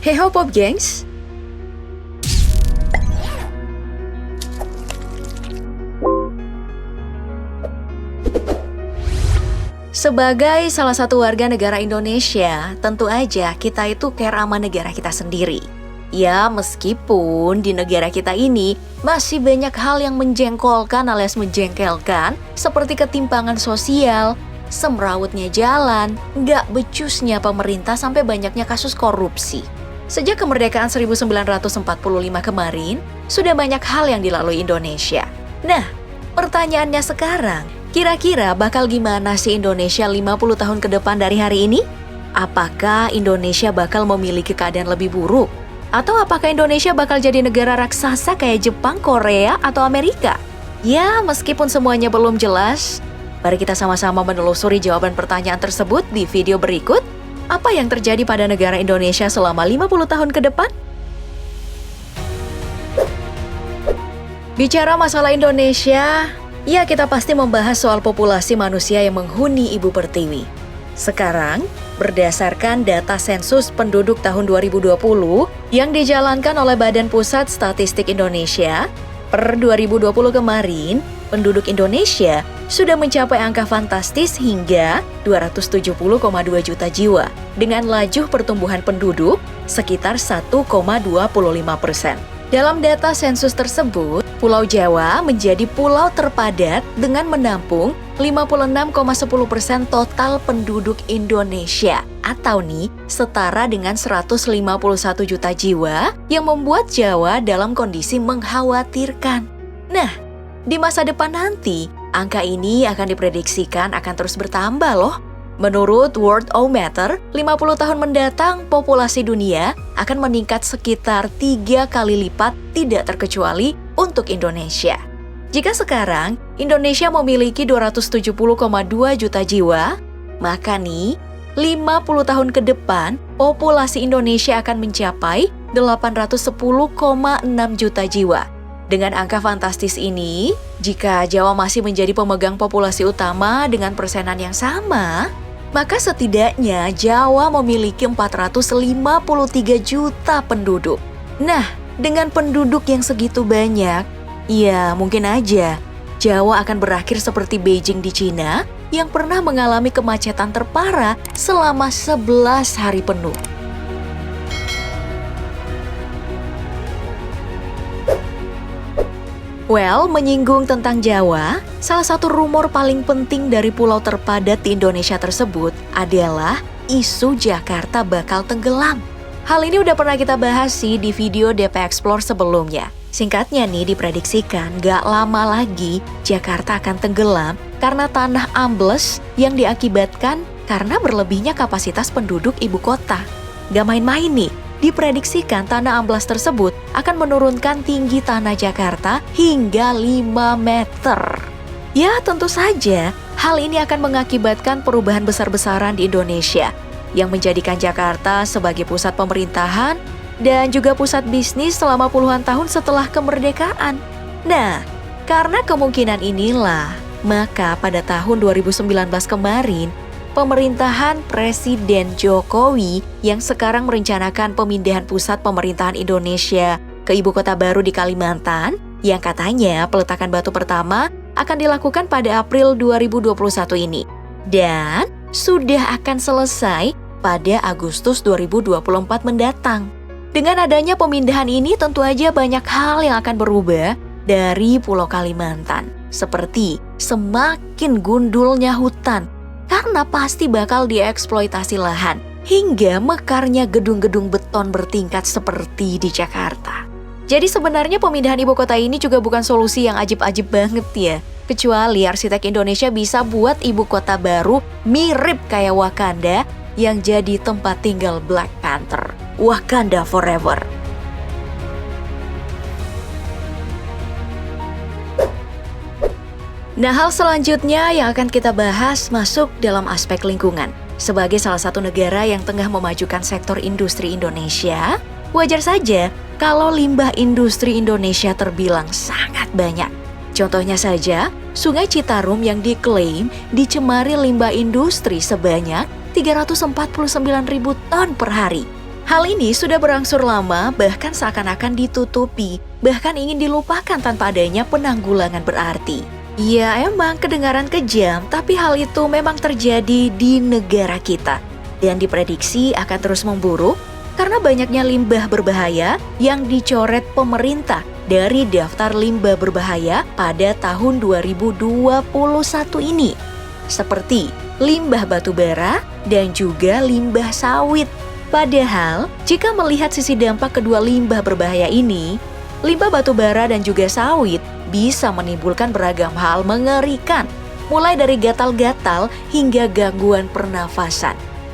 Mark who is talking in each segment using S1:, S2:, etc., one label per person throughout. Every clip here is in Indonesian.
S1: Heho Pop Gengs. Sebagai salah satu warga negara Indonesia, tentu aja kita itu care sama negara kita sendiri. Ya, meskipun di negara kita ini masih banyak hal yang menjengkolkan alias menjengkelkan, seperti ketimpangan sosial, semrawutnya jalan, nggak becusnya pemerintah sampai banyaknya kasus korupsi. Sejak kemerdekaan 1945 kemarin, sudah banyak hal yang dilalui Indonesia. Nah, pertanyaannya sekarang, kira-kira bakal gimana sih Indonesia 50 tahun ke depan dari hari ini? Apakah Indonesia bakal memiliki keadaan lebih buruk? Atau apakah Indonesia bakal jadi negara raksasa kayak Jepang, Korea, atau Amerika? Ya, meskipun semuanya belum jelas, mari kita sama-sama menelusuri jawaban pertanyaan tersebut di video berikut. Apa yang terjadi pada negara Indonesia selama 50 tahun ke depan? Bicara masalah Indonesia, ya kita pasti membahas soal populasi manusia yang menghuni Ibu Pertiwi. Sekarang, berdasarkan data sensus penduduk tahun 2020 yang dijalankan oleh Badan Pusat Statistik Indonesia, per 2020 kemarin, penduduk Indonesia sudah mencapai angka fantastis hingga 270,2 juta jiwa dengan laju pertumbuhan penduduk sekitar 1,25%. Dalam data sensus tersebut, Pulau Jawa menjadi pulau terpadat dengan menampung 56,10% total penduduk Indonesia atau setara dengan 151 juta jiwa yang membuat Jawa dalam kondisi mengkhawatirkan. Nah, di masa depan nanti, angka ini akan diprediksikan akan terus bertambah loh. Menurut Worldometer, 50 tahun mendatang populasi dunia akan meningkat sekitar 3 kali lipat tidak terkecuali untuk Indonesia. Jika sekarang Indonesia memiliki 270,2 juta jiwa, maka 50 tahun ke depan populasi Indonesia akan mencapai 810,6 juta jiwa. Dengan angka fantastis ini, jika Jawa masih menjadi pemegang populasi utama dengan persenan yang sama, maka setidaknya Jawa memiliki 453 juta penduduk. Nah, dengan penduduk yang segitu banyak, ya mungkin aja Jawa akan berakhir seperti Beijing di Cina yang pernah mengalami kemacetan terparah selama 11 hari penuh. Well, menyinggung tentang Jawa, salah satu rumor paling penting dari pulau terpadat di Indonesia tersebut adalah isu Jakarta bakal tenggelam. Hal ini udah pernah kita bahas sih di video DP Explore sebelumnya. Singkatnya diprediksikan gak lama lagi Jakarta akan tenggelam karena tanah ambles yang diakibatkan karena berlebihnya kapasitas penduduk ibu kota. Gak main-main diprediksikan tanah amblas tersebut akan menurunkan tinggi tanah Jakarta hingga 5 meter. Ya, tentu saja hal ini akan mengakibatkan perubahan besar-besaran di Indonesia yang menjadikan Jakarta sebagai pusat pemerintahan dan juga pusat bisnis selama puluhan tahun setelah kemerdekaan. Nah, karena kemungkinan inilah, maka pada tahun 2019 kemarin, pemerintahan Presiden Jokowi yang sekarang merencanakan pemindahan pusat pemerintahan Indonesia ke ibu kota baru di Kalimantan, yang katanya peletakan batu pertama akan dilakukan pada April 2021 ini. Dan sudah akan selesai pada Agustus 2024 mendatang. Dengan adanya pemindahan ini tentu aja banyak hal yang akan berubah dari Pulau Kalimantan. Seperti semakin gundulnya hutan, karena pasti bakal dieksploitasi lahan, hingga mekarnya gedung-gedung beton bertingkat seperti di Jakarta. Jadi sebenarnya pemindahan ibu kota ini juga bukan solusi yang ajib-ajib banget ya. Kecuali arsitek Indonesia bisa buat ibu kota baru mirip kayak Wakanda yang jadi tempat tinggal Black Panther. Wakanda Forever. Nah, hal selanjutnya yang akan kita bahas masuk dalam aspek lingkungan. Sebagai salah satu negara yang tengah memajukan sektor industri Indonesia, wajar saja kalau limbah industri Indonesia terbilang sangat banyak. Contohnya saja, Sungai Citarum yang diklaim dicemari limbah industri sebanyak 349.000 ton per hari. Hal ini sudah berangsur lama, bahkan seakan-akan ditutupi, bahkan ingin dilupakan tanpa adanya penanggulangan berarti. Ya emang kedengaran kejam, tapi hal itu memang terjadi di negara kita. Dan diprediksi akan terus memburuk karena banyaknya limbah berbahaya yang dicoret pemerintah dari daftar limbah berbahaya pada tahun 2021 ini. Seperti limbah batu bara dan juga limbah sawit. Padahal, jika melihat sisi dampak kedua limbah berbahaya ini, limbah batu bara dan juga sawit bisa menimbulkan beragam hal mengerikan, mulai dari gatal-gatal hingga gangguan pernafasan.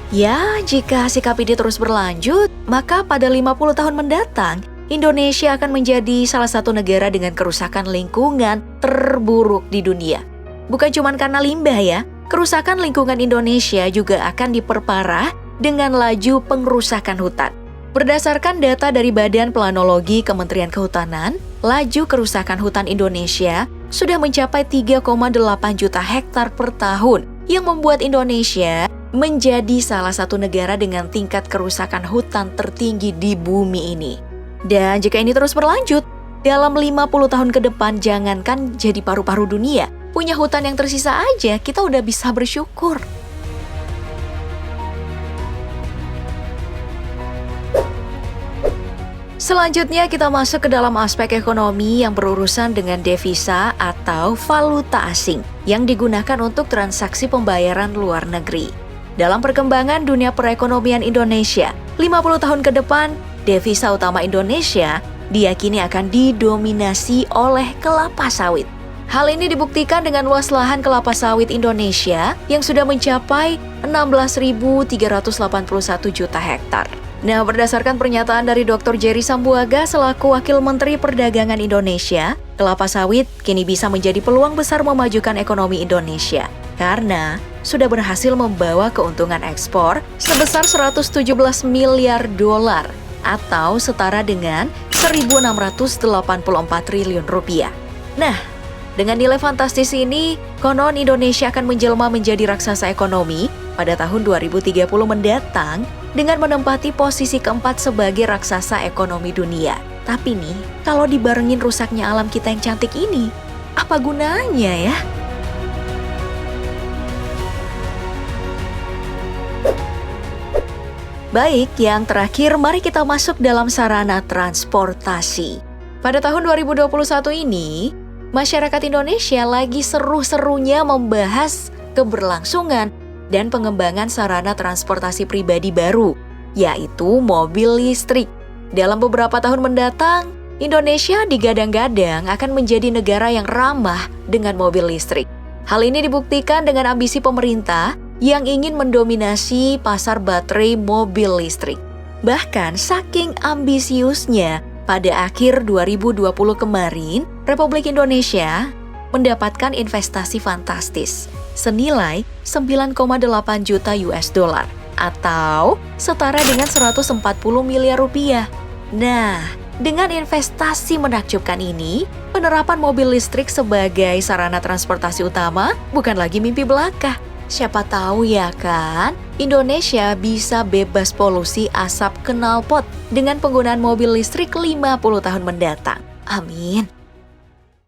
S1: Ya, jika sikap ini terus berlanjut, maka pada 50 tahun mendatang, Indonesia akan menjadi salah satu negara dengan kerusakan lingkungan terburuk di dunia. Bukan cuma karena limbah ya, kerusakan lingkungan Indonesia juga akan diperparah dengan laju pengerusakan hutan. Berdasarkan data dari Badan Planologi Kementerian Kehutanan, laju kerusakan hutan Indonesia sudah mencapai 3,8 juta hektar per tahun, yang membuat Indonesia menjadi salah satu negara dengan tingkat kerusakan hutan tertinggi di bumi ini. Dan jika ini terus berlanjut, dalam 50 tahun ke depan jangankan jadi paru-paru dunia, punya hutan yang tersisa aja kita udah bisa bersyukur. Selanjutnya kita masuk ke dalam aspek ekonomi yang berurusan dengan devisa atau valuta asing yang digunakan untuk transaksi pembayaran luar negeri. Dalam perkembangan dunia perekonomian Indonesia, 50 tahun ke depan, devisa utama Indonesia diyakini akan didominasi oleh kelapa sawit. Hal ini dibuktikan dengan luas lahan kelapa sawit Indonesia yang sudah mencapai 16.381 juta hektar. Nah, berdasarkan pernyataan dari Dr. Jerry Sambuaga selaku Wakil Menteri Perdagangan Indonesia, kelapa sawit kini bisa menjadi peluang besar memajukan ekonomi Indonesia karena sudah berhasil membawa keuntungan ekspor sebesar 117 miliar dolar atau setara dengan 1.684 triliun rupiah. Nah, dengan nilai fantastis ini, konon Indonesia akan menjelma menjadi raksasa ekonomi pada tahun 2030 mendatang dengan menempati posisi keempat sebagai raksasa ekonomi dunia. Tapi nih, kalau dibarengin rusaknya alam kita yang cantik ini, apa gunanya ya? Baik, yang terakhir mari kita masuk dalam sarana transportasi. Pada tahun 2021 ini, masyarakat Indonesia lagi seru-serunya membahas keberlangsungan dan pengembangan sarana transportasi pribadi baru, yaitu mobil listrik. Dalam beberapa tahun mendatang, Indonesia digadang-gadang akan menjadi negara yang ramah dengan mobil listrik. Hal ini dibuktikan dengan ambisi pemerintah yang ingin mendominasi pasar baterai mobil listrik. Bahkan saking ambisiusnya, pada akhir 2020 kemarin, Republik Indonesia mendapatkan investasi fantastis senilai 9,8 juta US dollar atau setara dengan 140 miliar rupiah. Nah, dengan investasi menakjubkan ini, penerapan mobil listrik sebagai sarana transportasi utama bukan lagi mimpi belaka. Siapa tahu ya kan, Indonesia bisa bebas polusi asap knalpot dengan penggunaan mobil listrik 50 tahun mendatang. Amin.